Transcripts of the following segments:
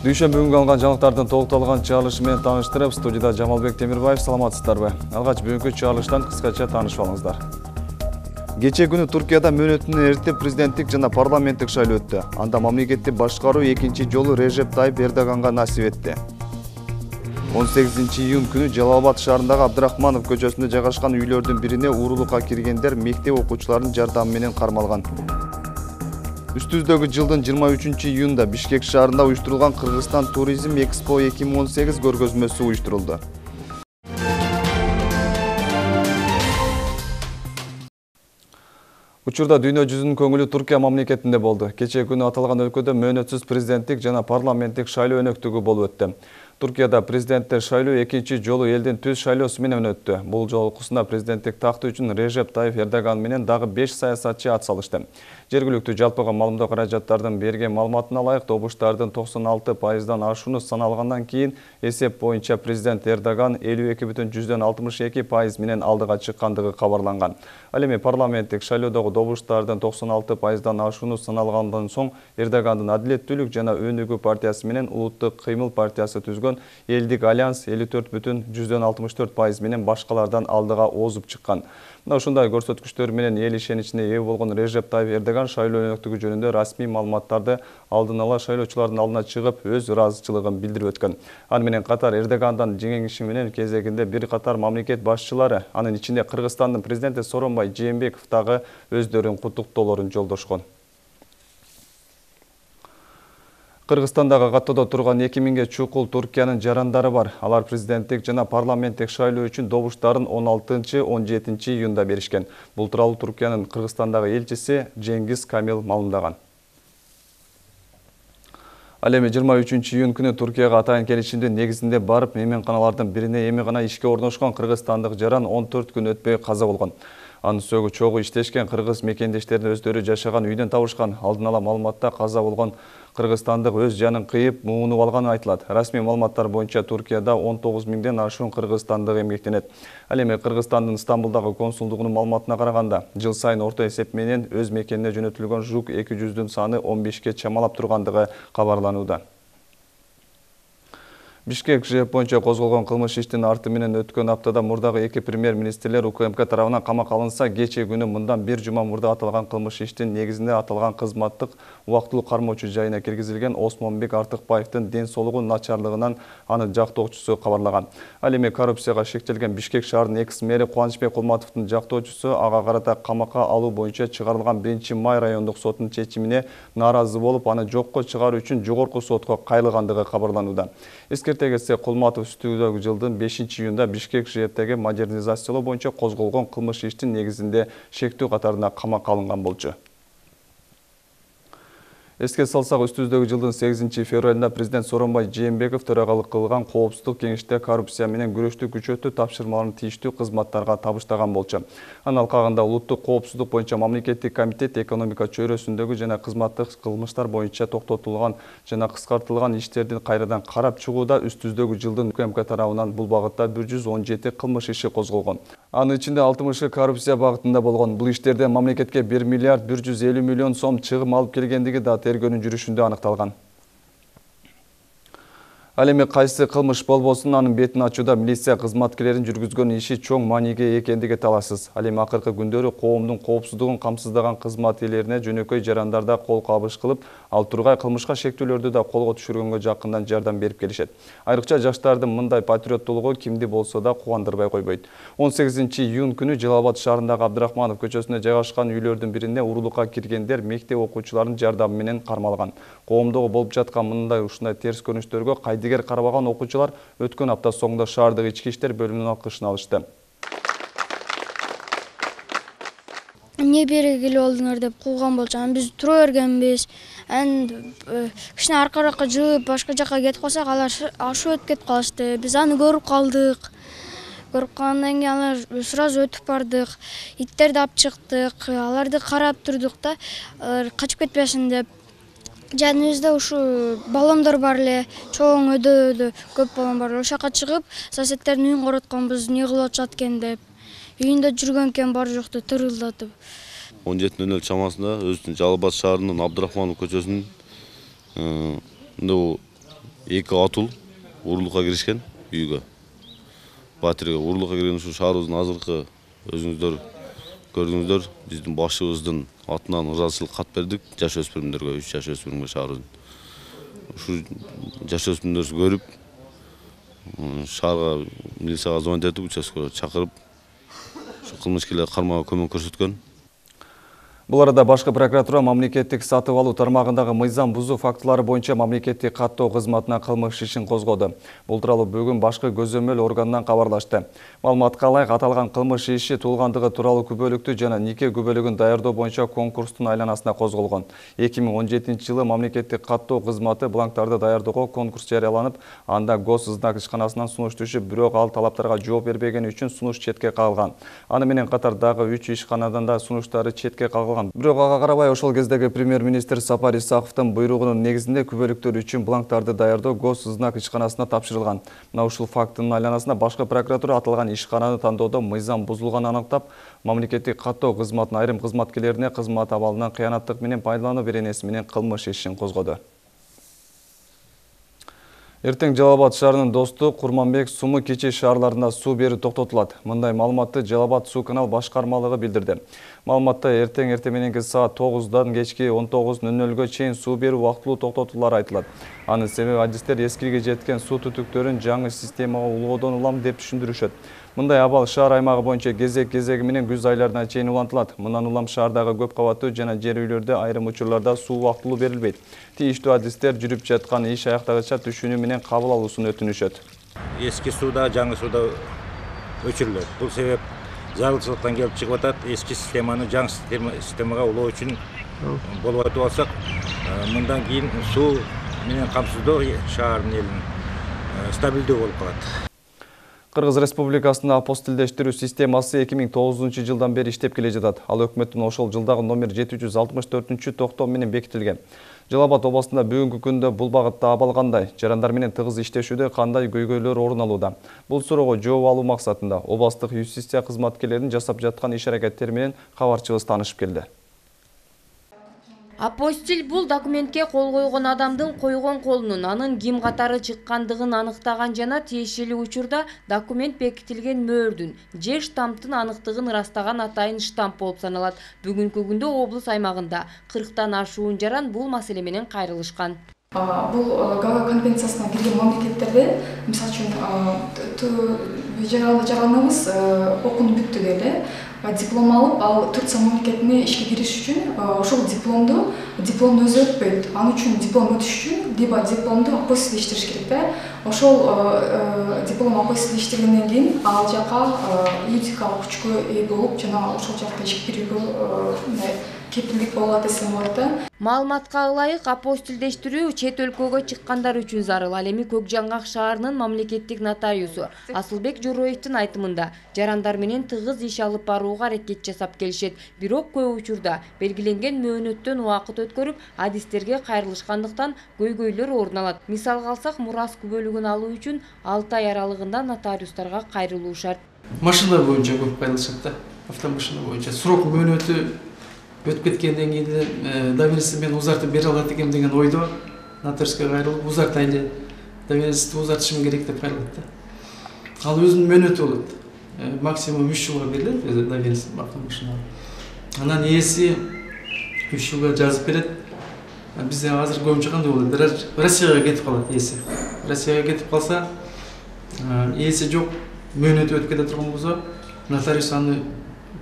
Дүйшөмбү күнгө алган жаңылыктардын толукталган чыгарылышы менен тааныштырып, студияда Жамалбек Темирбаев, саламатсыздарбы? Алгач бүгүнкү чыгарылыштан кыскача таанышып алыңыздар. Кечээ күнү Туркияда мөөнөтүнөн эрте президенттик жана парламенттик шайлоо өттү. Анда мамлекетти башкаруу экинчи жолу Режеп Тайып Эрдоганга насип этти. 18 июнь күнү Жалал-Абад шаарындагы Абдрахманов көчөсүндө жайгашкан үйлөрдүн бирине уурулукка киргендер мектеп окуучуларынын жардамы менен кармалган. Үстүздөгү жылдын 23 июнда Бишкек шаарында уюштурулган Кыргызстан туризм Экспо 2018 көргөзмөсү уюштурулду. Учурда дүйнө жүзүнүн көңүлү Туркия мамлекетинде болду. Кечээ күнү аталган өлкөдө мөөнөтсүз президенттик жана парламенттик шайлоо өнөктүгү болуп өттү. Туркияда президенттик шайлоо экинчи жолу элдин түз шайлоосу менен өттү. Бул жолкусунда президенттик такты үчүн Режеп Тайып Эрдоган менен дагы 5 саясатчы ат салышты. Жергиликтүү жалпыга маалымдоо каражаттардын берген маалыматына ылайык, добуштардын 96%дан ашууну саналгандан кийин эсеп боюнча президент Эрдоган 52,62% менен алдыга чыккандыгы кабарланган. Ал эми парламенттик шайлоодогу добуштардын 96%дан ашууну саналгандан соң Эрдогандын Адилеттүүлүк жана Өнүгүү партиясы менен Улуттук кыймыл партиясы түзгөн Элдик альянс 54,64% менен башкалардан алдыга озуп чыккан. Мына ушундай көрсөткүчтөр менен эл ишеничине ээ болгон Режеп Тайып Эрдоган шайлоо өнөктүгү жөнүндө расмий маалыматтарды алдын ала шайлоочулардын алдына чыгып, өз ыраазычылыгын билдирип өткөн. Аны менен катар Эрдогандан жеңиши менен кезегинде бир катар мамлекет башчылары, анын ичинде Кыргызстандын президенти Сооронбай Жээнбеков дагы өздөрүнүн куттуктоолорун жолдошкон. Кыргызстандагы каттоодо турган 2000ге чукул Туркиянын жарандары бар. Алар президенттик жана парламенттик шайлоо үчүн добуштарын 16-17 июнда беришкен. Бул тууралуу Туркиянын Кыргызстандагы элчиси Жеңгиз Камил маалымдаган. Ал эми 23 июнь күнү Туркияга атайын келишимдин негизинде барып, мейманканалардын бирине эми гана ишке орношкон кыргызстандык жаран 14 күн өтпөй каза болгон. Анын сөөгү чогуу иштешкен кыргыз мекендештерин өздөрү жашаган үйдөн табышкан. Алдын ала маалыматта каза болгон кыргызстандык өз жанын кыйып, муунуп алганы айтылат. Расмий маалыматтар боюнча Туркияда 19 000ден ашуун кыргызстандык эмгектенет. Ал эми Кыргызстандын Стамбулдагы консулдугунун маалыматына караганда, жыл сайын орто эсеп менен өз мекенине жөнөтүлгөн ЖУК 200дүн саны 15ке чамалап тургандыгы кабарланууда. Бишкек ЖЭП боюнча козголгон кылмыш иштин арты менен өткөн аптада мурдагы эки премьер-министрлер УКМК тарабынан камакка алынса, кечээ күнү мындан бир жума мурда аталган кылмыш иштин негизинде аталган кызматтык убактылуу кармоочу жайына киргизилген Осмонбек Артыкбаевдин ден соолугу начарлыгынан анын жактоочусу кабарлаган. Ал эми коррупцияга шектелген Бишкек шаарынын экс-мэри Кубанычбек Кулматовдун жактоочусу ага карата камакка алуу боюнча чыгарылган 1-май райондук соттун чечимине нааразы болуп, аны жокко чыгаруу үчүн жогорку сотко кайрылгандыгы кабарланууда. Эскертегесе Кулматов үстүдөгү жылдын 5 июнда Бишкек ЖЭПтеги модернизациялоо боюнча козголгон кылмыш иштин негизинде шектүү катарына камакка алынган болчу. Эске салсак, үстүбүздөгү жылдын 8 февралында президент Сооронбай Жээнбеков төрагалык кылган Коопсуздук кеңеште коррупция менен күрөштү күчөтүү тапшырмаларын тийиштүү кызматтарга табыштаган болчу. Анын алкагында Улуттук коопсуздук боюнча мамлекеттик комитет экономика чөйрөсүндөгү жана кызматтык кылмыштар боюнча токтотулган жана кыскартылган иштердин кайрадан карап чыгууда үстүбүздөгү жылдын УКМК тарабынан бул багытта 117 кылмыш иши козголгон. Анын ичинде 60-ы коррупция багытында болгон. Бул иштерде мамлекетке 1 миллиард 150 миллион сом чыгым алып келгендиги да тергөөнүн жүрүшүндө аныкталган. Ал эми кайсы кылмыш болбосун, анын бетин ачууда милиция кызматкерлерин жүргүзгөн иши чоң мааниге экендиги талашсыз. Ал эми акыркы күндөрү коомдун коопсуздугун камсыздаган кызмат ээлерине жөнөкөй жарандарда кол кабыш кылып, ал тургай кылмышка шектүүлөрдү да колго түшүргөнгө жакындан жардам берип келишет. Айрыкча жаштардын мындай патриоттуулугу кимди болсо да кубандырбай койбойт. 18 июнь күнү Жалал-Абад шаарындагы Абдрахманов көчөсүндө жайгашкан үйлөрдүн бирине уурулукка киргендер мектеп окуучуларынын жардамы менен кармалган. Коомдогу болуп жаткан ушундай терс көрүнүштөргө кайдыгер карабаган окуучулар өткөн апта соңунда шаардык ички иштер бөлүмүнүн алкышын алышты. Эмне белгилүү болдуңар деп кууган болчу. Биз тура бергенбиз. Кичине аркаракка жылып, башка жакка кетип калсак, алар ашып өтүп кетип калышты. Биз аны көрүп калдык. Көрүп калгандан кийин алар сразу өтүп бардык. Иттерди алып чыктык. Аларды карап турдук да, качып кетпесин деп. Жаныбызда ушу баллондор бар эле, чоң өдө көп баллон бар. Ошол жака чыгып, соседтердин үйүн коротконбуз, эмне кылып атышат экен деп. Үйүндө жүргөн экен бар жокту тырылдатып. 17:00 чамасында өзүбүздүн Жалал-Абад шаарынын Абдрахманов көчөсүнүн 2 атул урлукка киришкен үйгө. Батирге урлукка кирген ушу шаарыбыздын азыркы өзүңүздөр көрдүңүздөр, биздин башыбыздын атынан ыраазычылык кат бердик жаш өспүрүмдөргө, 3 жаш өспүрүмгө шаарыбыздын. Ушу жаш өспүрүмдөрдү көрүп, шаарга милицияга звонить этип, участкага чакырып, ушу кылмышкерлерге кармоого көмөк көрсөткөн. Бұл арада башкы прокуратура мамлекеттик сатып алуу тармагындагы мыйзам бузуу фактылары боюнча мамлекеттик каттоо кызматына кылмыш ишин козгоду. Бул тууралуу бүгүн башкы көзөмөл органынан кабарлашты. Маалыматка ылайык аталган кылмыш иши туулгандыгы тууралуу күбөлүктү жана нике күбөлүгүн даярдоо боюнча конкурстун айланасында козголгон. 2017-жылы мамлекеттик каттоо кызматы бланктарды даярдоого конкурс жарыяланып, анда госзнак ишканасынан сунуш түшүп, бирок ал талаптарга жооп бербегени үчүн сунуш четке кагылган. Аны менен катар дагы 3 ишканадан да сунуштары четке кагылган. Бирок ага карабай ошол кездеги премьер-министр Сапар Исаковдун буйругунун негизинде күбөлүктөр үчүн бланктарды даярдоо госзнак ишканасына тапшырылган. Мына ушул фактынын айланасында башкы прокуратура аталган ишкананы тандоодо мыйзам бузулганын аныктап, мамлекеттик каттоо кызматынын айрым кызматкерлерине кызмат абалынан кыянаттык менен пайдалануу беренеси менен кылмыш ишин козгоду. Эртең Жалал-Абад шаарынын Достук, Курманбек, Сумы кичи шаарларында суу берүү токтотулат. Мындай маалыматты Жалал-Абад суу канал башкармалыгы билдирди. Маалыматта эртең мененки саат 9-дан кечки 19:00-гө чейин суу берүү убактылуу токтотулары айтылат. Анын себеби адистер эскиге жеткен суу түтүктөрүн жаңы системага улоодон улам деп түшүндүрүшөт. Мындай абал шаар аймагы боюнча кезек-кезеги менен күз айларына чейин улантылат. Мындан улам шаардагы көп кабаттуу жана жер үйлөрдө айрым учурларда суу убактылуу берилбейт. Тийиштүү адистер жүрүп жаткан иш аяктагыча түшүнүү менен кабыл алуусун өтүнүшөт. Eski suda, жаңы суда өчүрүлөт. Бул себеп зарылчылыктан келип чыгып атат. Eski системаны жаңы системага улоо үчүн болуп атып алсак, мындан кийин суу менен камсыздоо шаардын элин стабилдүү болуп калат. Кыргыз Республикасында апостилдештирүү системасы 2009-жылдан бери иштеп келе жатат. Ал өкмөттүн ошол жылдагы номер 764-токтом менен бекитилген. Жалал-Абад областында бүгүнкү күндө бул багытта абал кандай? Жарандар менен тыгыз иштешүүдө кандай көйгөйлөр орун алууда? Бул суроого жооп алуу максатында областык юстиция кызматкерлеринин жасап жаткан иш-аракеттери менен кабарчыбыз таанышып келди. Апостиль бул документке кол койгон адамдын койгон колунун анын ким катары чыккандыгын аныктаган жана тиешелүү учурда документ бекитилген мөөрдүн же штамптын аныктыгын ырастаган атайын штамп болуп саналат. Бүгүнкү күндө облус аймагында 40тан ашуун жаран бул маселе менен кайрылышкан. Бул Гага конвенциясына кирген мамлекеттерде, мисалы үчүн жараныбыз окууну бүттү эле, диплом алып, ал Турция мамлекетине ишке кириш үчүн ошол дипломду өзү өтпөйт. Ал үчүн диплом өтүш үчүн либо дипломду апостилдештириш керек да. Ошол диплом апостилдештиргенден кийин ал жака юридикалык күчкө ээ болуп, жана ошол жакта ишке кирүүгө кепилдик болот десем болот да. Маалыматка ылайык, апостилдештирүү чет өлкөгө чыккандар үчүн зарыл. Ал эми Көк Жаңгак шаарынын мамлекеттик нотариусу Асылбек Жороевдин айтымында жарандар менен тыгыз иш алып барууга аракет жасап келишет. Бирок көп учурда белгиленген мөөнөттөн убакыт өткөрүп, адистерге кайрылышкандыктан көйгөйлөр орун алат. Мисалга алсак, мурас күбөлүгүн алуу үчүн 6 ай аралыгында нотариустарга кайрылуу шарт. Машина боюнча көп кайрылышат да. Автомашина боюнча срок мөөнөтү өтүп кеткенден кийин доверенность мен узартып бере алат экем деген ойдо нотариуска кайрылып узартайлы, доверенность узартышым керек деп кайрылат да. Ал өзүнүн мөөнөтү болот. Максимум 3 жылга берилет доверенность автомашинага. Анан ээси 3 жылга жазып берет. Бизде азыр көбүнчө кандай болот? Россияга кетип калат ээси. Россияга кетип калса, ээси жок, мөөнөтү өтүп кете турган болсо, нотариус аны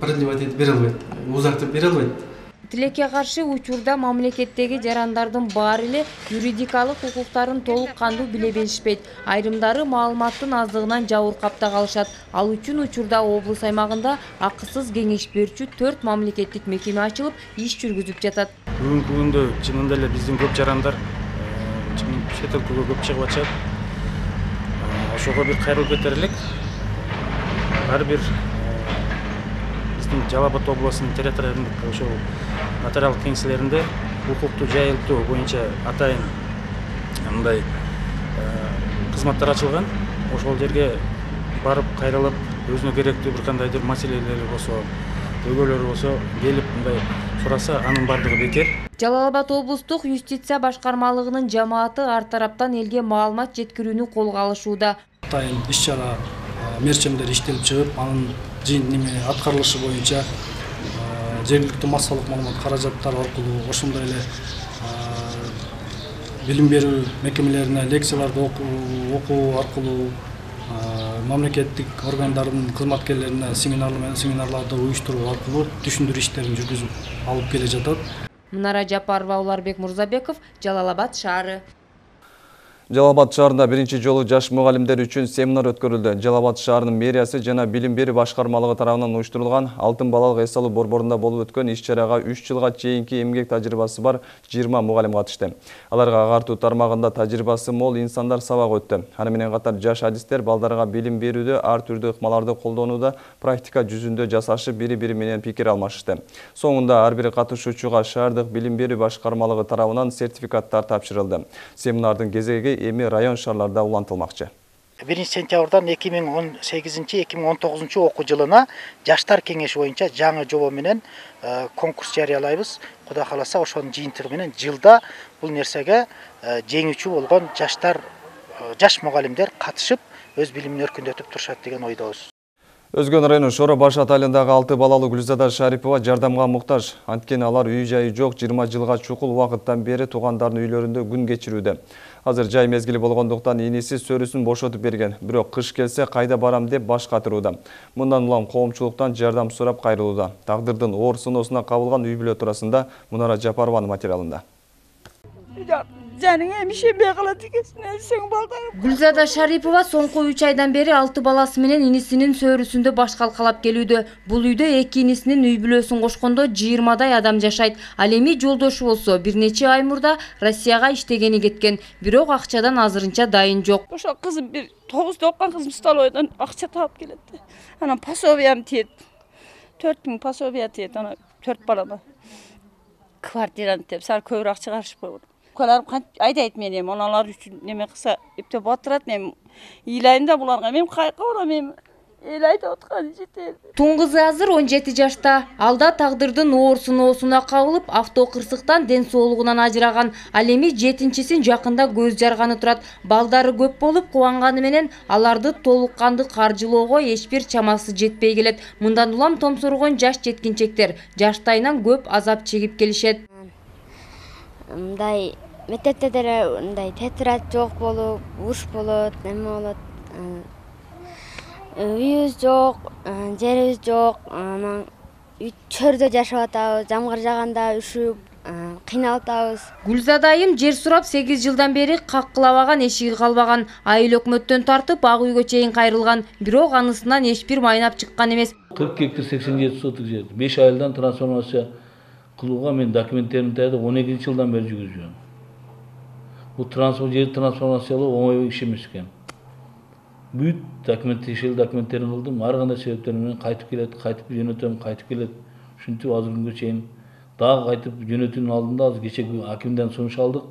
продлевать этип бере албайт, узартып бере албайт. Тилекке каршы учурда мамлекеттеги жарандардын баары эле юридикалык укуктарын толук кандуу биле беришпейт. Айрымдары маалыматтын аздыгынан жабыркапта калышат. Ал үчүн учурда облус аймагында акысыз кеңеш берүүчү 4 мамлекеттик мекеме ачылып, иш жүргүзүп жатат. Бүгүнкү күндө чынында эле биздин көп жарандар чет өлкөгө көп чыгып атышат. Ошого бир кайрылып кетер элек. Ар бир Жалал-Абад областынын территориалдык ошол нотариалдык кеңселеринде укукту жайылтуу боюнча атайын мындай кызматтар ачылган. Ошол жерге барып кайрылып, өзүнө керектүү бир кандайдыр маселелери болсо, көйгөйлөр болсо, келип мындай сураса, анын бардыгы бекер. Жалал Абад облустук юстиция башкармалыгынын жамааты ар тараптан элге маалымат жеткирүүнү колго алышууда. Атайын иш-чара мерчемдер иштелип чыгып, анын аткарылышы боюнча жергиликтүү массалык маалымат каражаттары аркылуу, ошондой эле билим берүү мекемелерине лекцияларды окуу аркылуу, мамлекеттик органдардын кызматкерлерине семинарларды уюштуруу аркылуу түшүндүрүү иштерин жүргүзүп алып келе жатат. Мунара Жапарова, Уларбек Мурзабеков, Жалал Абад шаары. Жалал Абад шаарында биринчи жолу жаш мугалимдер үчүн семинар өткөрүлдү. Жалал Абад шаарынын мэриясы жана билим берүү башкармалыгы тарабынан уюштурулган Алтын балалык эс алуу борборунда болуп өткөн иш-чарага 3 жылга чейинки эмгек тажрыйбасы бар 20 мугалим катышты. Аларга агартуу тармагында тажрыйбасы мол инсандар сабак өттү. Аны менен катар жаш адистер балдарга билим берүүдө ар түрдүү ыкмаларды колдонууда практика жүзүндө жасашып бири-бири менен пикир алмашты. Соңунда ар бир катышуучуга шаардык билим берүү башкармалыгы тарабынан сертификаттар тапшырылды. Семинардын кезеги эми район шаарларда улантылмакчы. 1 сентябрдан 2018-2019 окуу жылына жаштар кеңеши боюнча жаңы жобо менен конкурс жарыялайбыз. Кудай кааласа ошонун жыйынтыгы менен жылда бул нерсеге жеңүүчү болгон жаш мугалимдер катышып өз билимин өркүндөтүп турушат деген ойдобуз. Өзгөн районунун Шора Баш атайындагы 6 балалуу Гүлзада Шарипова жардамга муктаж. Анткени алар үй жайы жок 20 жылга чукул убакыттан бери туугандарынын үйлөрүндө күн кечирүүдө. Азыр жай мезгили болгондуктан иниси сөрүсүн бошотуп берген. Бирок кыш келсе кайда барам деп баш катырууда. Мындан улам коомчулуктан жардам сурап кайрылууда. Тагдырдын оор сыноосуна кабылган үй бүлө туурасында Мунара Жапарованын материалында. Гүлзада Шарипова соңку 3 айдан бери 6 баласы менен инисинин сөрүсүндө баш калкалап келүүдө. Бул үйдө 2 инисинин үй бүлөсүн кошкондо 20дай адам жашайт. Ал эми жолдошу болсо бир нече ай мурда Россияга иштегени кеткен. Бирок акчадан азырынча дайын жок. Ошо кызым бир 9-да окуган кызым столовойдон акча таап келет. Анан пособиям тиет. 4000 пособия тиет. Ана 4 балама. Квартираны деп сар көбүрөөк акча карышып койгон. Коларым айдайт мен эми аналар үчүн неме кылса эптеп отурат, мен ыйлайм да буларга, мен кайка барам, мен эл айдап аткан жетет. Тун кызы азыр 17 жашта. Алда тагдырдын оор сыноосуна кабылып, автокырсыктан ден соолугунан ажыраган. Ал эми 7-син жакында көз жарганы турат. Балдары көп болуп кубанганы менен аларды толук кандуу каржылоого эч бир чамасы жетпей келет. Мындан улам томсоргон жаш жеткинчектер жаштайынан көп азап чегип келишет. Мындай мектепте деле мындай тетират жок болуп, уруш болот, неме болот. Үйүбүз жок, жерибиз жок, анан чөрдө жашап атабыз, жамгыр жаганда үшүп, кыйналып атабыз. Гүлзада айым жер сурап 8 жылдан бери каккылабаган, эшиги калбаган. Айыл өкмөттөн тартып ак үйгө чейин кайрылган, бирок анысынан эч бир майнап чыккан эмес. 40 гектар 87 соток жер. 5 айылдан трансформация кылууга мен документтерин таядып 12 жылдан бери жүргүзүyorum. Бул жер трансформациялоо оңой иш эмес экен. Бүт документтерин кылдым, ар кандай себептер менен кайтып келет, кайтып жөнөтөм, кайтып келет. Ушинтип азыр күнгө чейин дагы кайтып жөнөтүүнүн алдында азыр кечеги акимден сунуш алдык.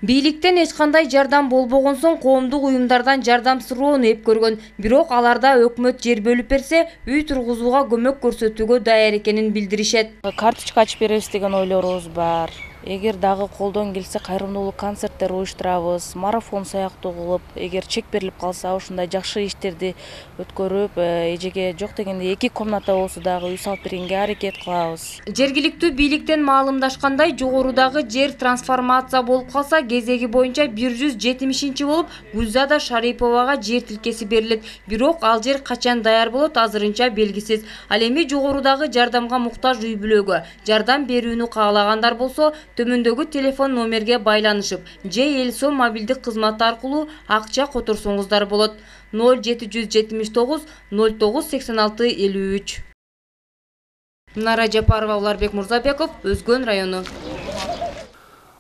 Бийликтен эч кандай жардам болбогон соң коомдук уюмдардан жардам суроону эп көргөн. Бирок аларда өкмөт жер бөлүп берсе, үй тургузууга көмөк көрсөтүүгө даяр экенин билдиришет. Карточка ачып беребиз деген ойлорубуз бар. Эгер дагы колдон келсе кайрымдуулук концерттер уюштурабыз, марафон сыяктуу кылып, эгер чек берилип калса ушундай жакшы иштерди өткөрүп, эжеге жок дегенде 2 комната болсо дагы үй салып бергенге аракет кылабыз. Жергиликтүү бийликтен маалымдашкандай, жогорудагы жер трансформация болуп калса, кезеги боюнча 170 болуп, Гүлзада Шариповага жер тилкеси берилет. Бирок ал жер качан даяр болот, азырынча белгисиз. Ал эми жогорудагы жардамга муктаж үй бүлөгө жардам берүүнү каалагандар болсо, төмөндөгү телефон номерге байланышып, же Элсом мобилдик кызматы аркылуу акча которсоңуздар болот. 0779 0986 53. Мунара Жапарова, Уларбек Мурзабеков, Өзгөн району.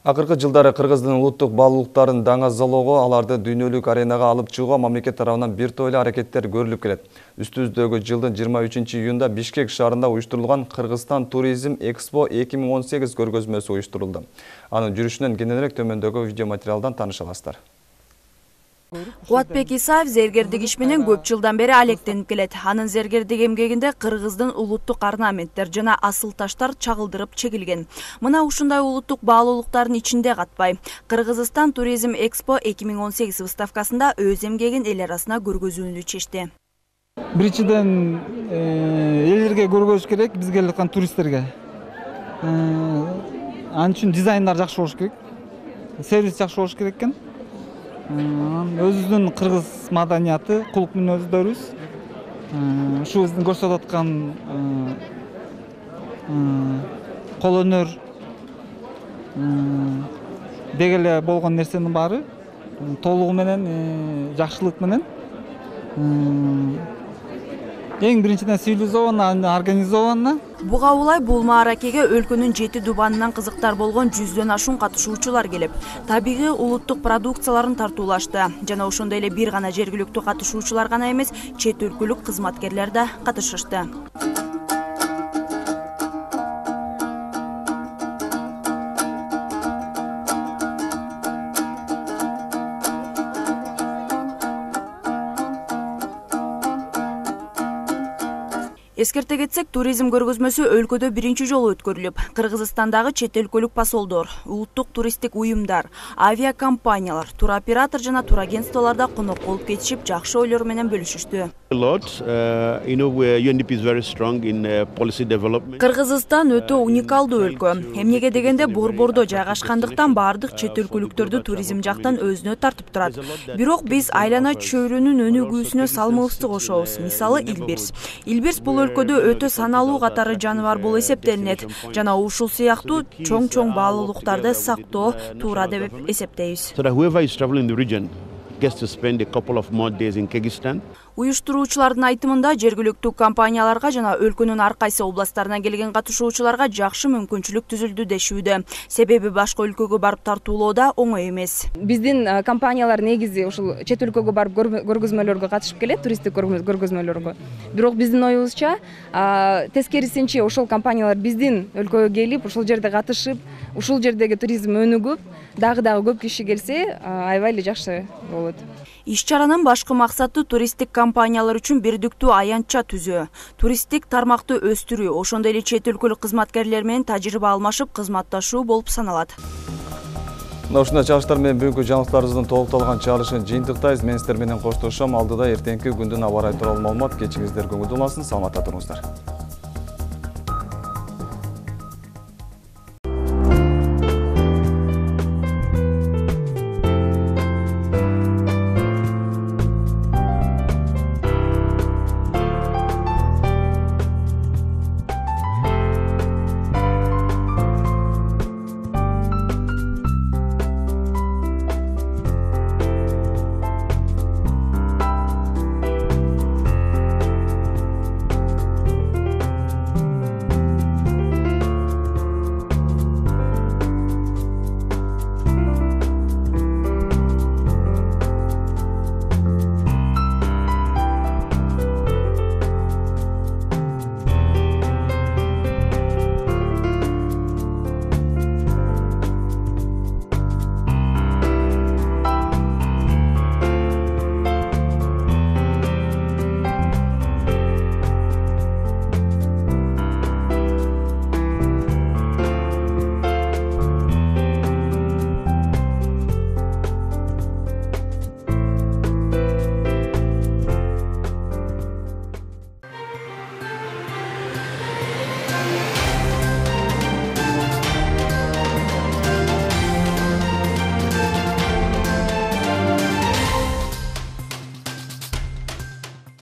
Акыркы жылдары Кыргыздын улуттук баалуулуктарын даңазалоого, аларды дүйнөлүк аренага алып чыгууга мамлекет тарабынан бир тойлы аракеттер көрүлүп келет. Үстүбүздөгү жылдын 23-июнда Бишкек шаарында уюштурулган Кыргызстан туризм Экспо 2018 көргөзмөсү уюштурулду. Анын жүрүшүнөн кененирээк төмөндөгү видео материалдан тааныша аласыздар. Кубатбек Исаев зергердик иш менен көп жылдан бери алектенип келет. Анын зергердик эмгегинде Кыргыздын улуттук орнаменттер жана асыл таштар чагылдырып чегилген. Мына ушундай улуттук баалуулуктардын ичинде катпай, Кыргызстан Туризм Экспо 2018 выставкасында өз эмгегин эл арасына көргөзүүнү чечти. Биринчиден элерге көргөзүш керек, бизге келаткан туристтерге. Анын үчүн дизайндар жакшы болуш керек, сервис жакшы болуш керек экен. Өзүбүздүн кыргыз маданияты, кулук мүнөздөрүбүз, ушу биздин көрсөтүп аткан кол өнөр деги эле болгон нерсенин баары толугу менен, жакшылык менен эң биринчиден цивилизованно, организованно. Буга улай бул мааракеге өлкөнүн 7 дубанынан кызыктар болгон 100дөн ашуун катышуучулар келип, табигый улуттук продукцияларын тартуулашты. Жана ошондой эле бир гана жергиликтүү катышуучулар гана эмес, чет өлкөлүк кызматкерлер да катышышты. Эскерте кетсек, туризм көргөзмөсү өлкөдө биринчи жолу өткөрүлүп, Кыргызстандагы чет өлкөлүк посолдор, улуттук туристтик уюмдар, авиакомпаниялар, туроператор жана турагентстволордо конок болуп кетишип, жакшы ойлор менен бөлүшүштү. Кыргызстан өтө уникалдуу өлкө. Эмнеге дегенде борбордо жайгашкандыктан баардык чет өлкөлүктөрдү туризм жактан өзүнө тартып турат. Бирок биз айлана чөйрөнүн өнүгүүсүнө салымыбызды кошобуз. Мисалы Илбирс. Илбирс бул өлкөдө өтө саналуу катары жаныбар болуп эсептелинет. Жана ушул сыяктуу чоң баалуулуктарды сактоо туура деп эсептейбиз. Уюштуруучулардын айтымында жергиликтүү компанияларга жана өлкөнүн ар кайсы областтарынан келген катышуучуларга жакшы мүмкүнчүлүк түзүлдү дешүүдө. Себеби башка өлкөгө барып тартуулоодо оңой эмес. Биздин компаниялар негизи ушул чет өлкөгө барып көргөзмөлөргө катышып келет, туристтик көргөзмөлөргө. Бирок биздин оюбузча тескерисинче ошол компаниялар биздин өлкөгө келип, ушул жерде катышып, ушул жердеги туризм өнүгүп, дагы көп киши келсе, аябай эле жакшы болот. Иш-чаранын башкы максаты туристтик компаниялар үчүн бирдиктүү аянтча түзүү, туристтик тармакты өстүрүү, ошондой эле чет өлкөлүк кызматкерлер менен тажрыйба алмашып, кызматташуу болуп саналат. Мына ушундай чыгыштар менен бүгүнкү жаңылыктарыбыздын толукталган чыгарылышын жыйынтыктайбыз. Мен сиздер менен коштошом. Алдыда эртеңки күндүн аба ырайы тууралуу маалымат. Кечиңиздер көңүлдүү болсун, саламатта туруңуздар.